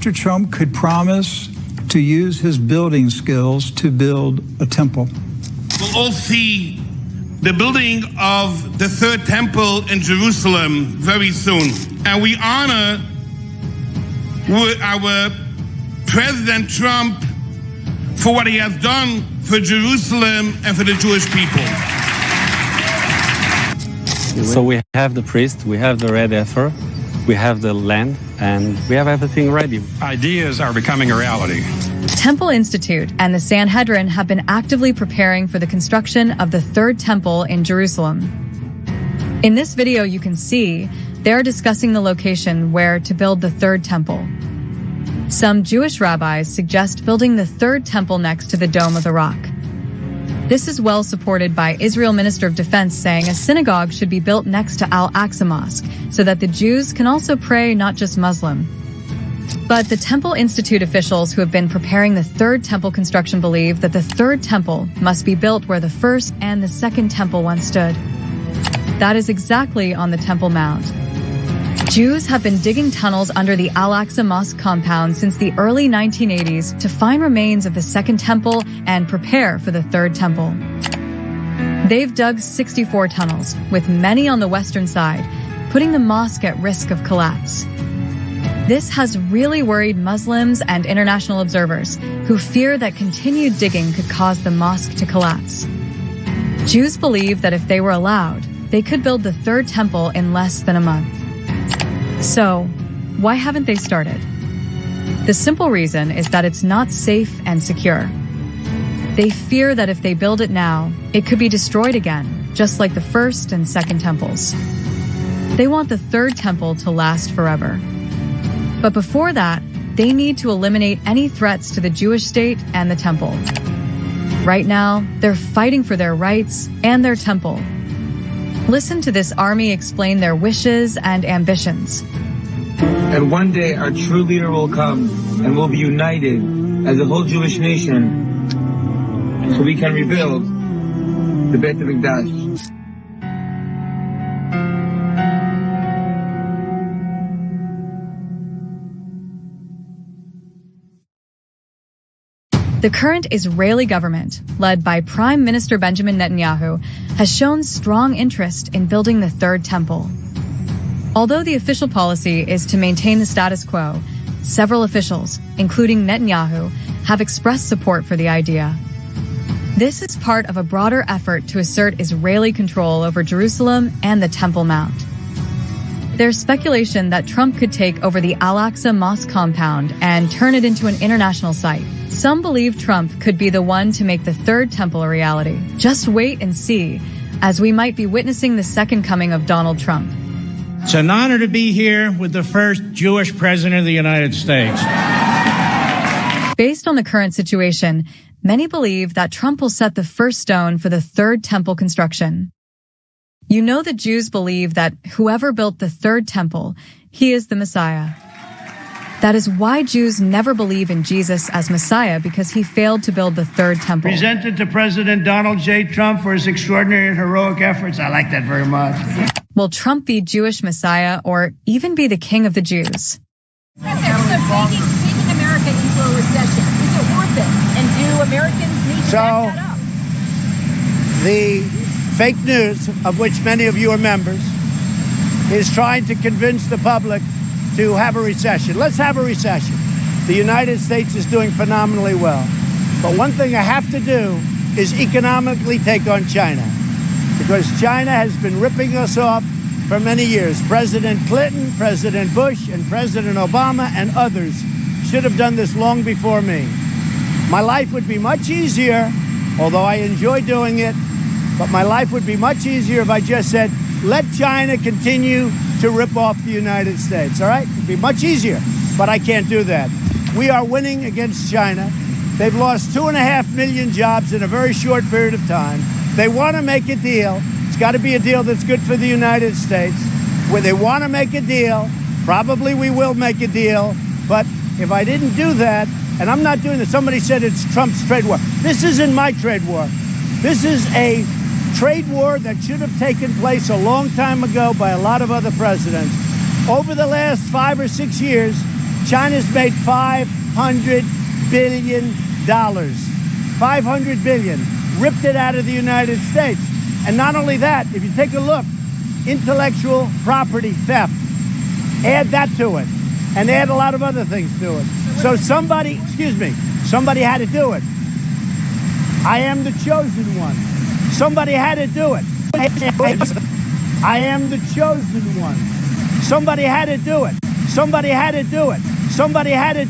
Mr. Trump could promise to use his building skills to build a temple. We'll all see the building of the third temple in Jerusalem very soon. And we honor our President Trump for what he has done for Jerusalem and for the Jewish people. So we have the priest, we have the red heifer, we have the land, and we have everything ready. Ideas are becoming a reality. Temple Institute and the Sanhedrin have been actively preparing for the construction of the third temple in Jerusalem. In this video, you can see they're discussing the location where to build the third temple. Some Jewish rabbis suggest building the third temple next to the Dome of the Rock. This is well supported by Israel Minister of Defense saying a synagogue should be built next to Al-Aqsa Mosque so that the Jews can also pray, not just Muslim. But the Temple Institute officials who have been preparing the third temple construction believe that the third temple must be built where the first and the second temple once stood. That is exactly on the Temple Mount. Jews have been digging tunnels under the Al-Aqsa Mosque compound since the early 1980s to find remains of the second temple and prepare for the third temple. They've dug 64 tunnels, with many on the western side, putting the mosque at risk of collapse. This has really worried Muslims and international observers, who fear that continued digging could cause the mosque to collapse. Jews believe that if they were allowed, they could build the third temple in less than a month. So, why haven't they started? The simple reason is that it's not safe and secure. They fear that if they build it now, it could be destroyed again, just like the first and second temples. They want the third temple to last forever. But before that, they need to eliminate any threats to the Jewish state and the temple. Right now, they're fighting for their rights and their temple. Listen to this army explain their wishes and ambitions. And one day our true leader will come and we'll be united as a whole Jewish nation so we can rebuild the Beit HaMikdash. The current Israeli government, led by Prime Minister Benjamin Netanyahu, has shown strong interest in building the third temple. Although the official policy is to maintain the status quo, several officials, including Netanyahu, have expressed support for the idea. This is part of a broader effort to assert Israeli control over Jerusalem and the Temple Mount. There's speculation that Trump could take over the Al-Aqsa Mosque compound and turn it into an international site. Some believe Trump could be the one to make the third temple a reality. Just wait and see, as we might be witnessing the second coming of Donald Trump. It's an honor to be here with the first Jewish president of the United States. Based on the current situation, many believe that Trump will set the first stone for the third temple construction. You know that Jews believe that whoever built the third temple, he is the Messiah. That is why Jews never believe in Jesus as Messiah, because he failed to build the third temple. Presented to President Donald J. Trump for his extraordinary and heroic efforts. I like that very much. Will Trump be Jewish Messiah or even be the king of the Jews? So taking America into a recession, is it worth it? And do Americans need to back that up? The fake news, of which many of you are members, is trying to convince the public to have a recession. Let's have a recession. The United States is doing phenomenally well. But one thing I have to do is economically take on China, because China has been ripping us off for many years. President Clinton, President Bush, and President Obama and others should have done this long before me. My life would be much easier, although I enjoy doing it, but my life would be much easier if I just said, let China continue to rip off the United States, all right? It'd be much easier, but I can't do that. We are winning against China. They've lost 2.5 million jobs in a very short period of time. They want to make a deal. It's got to be a deal that's good for the United States. When they want to make a deal, probably we will make a deal. But if I didn't do that, and I'm not doing this, somebody said it's Trump's trade war. This isn't my trade war. This is a trade war that should have taken place a long time ago by a lot of other presidents. Over the last 5 or 6 years, China's made $500 billion. $500 billion. Ripped it out of the United States. And not only that, if you take a look, intellectual property theft, add that to it, and add a lot of other things to it. So somebody had to do it. I am the chosen one. Somebody had to do it. I am the chosen one. Somebody had to do it. Somebody had to do it. Somebody had to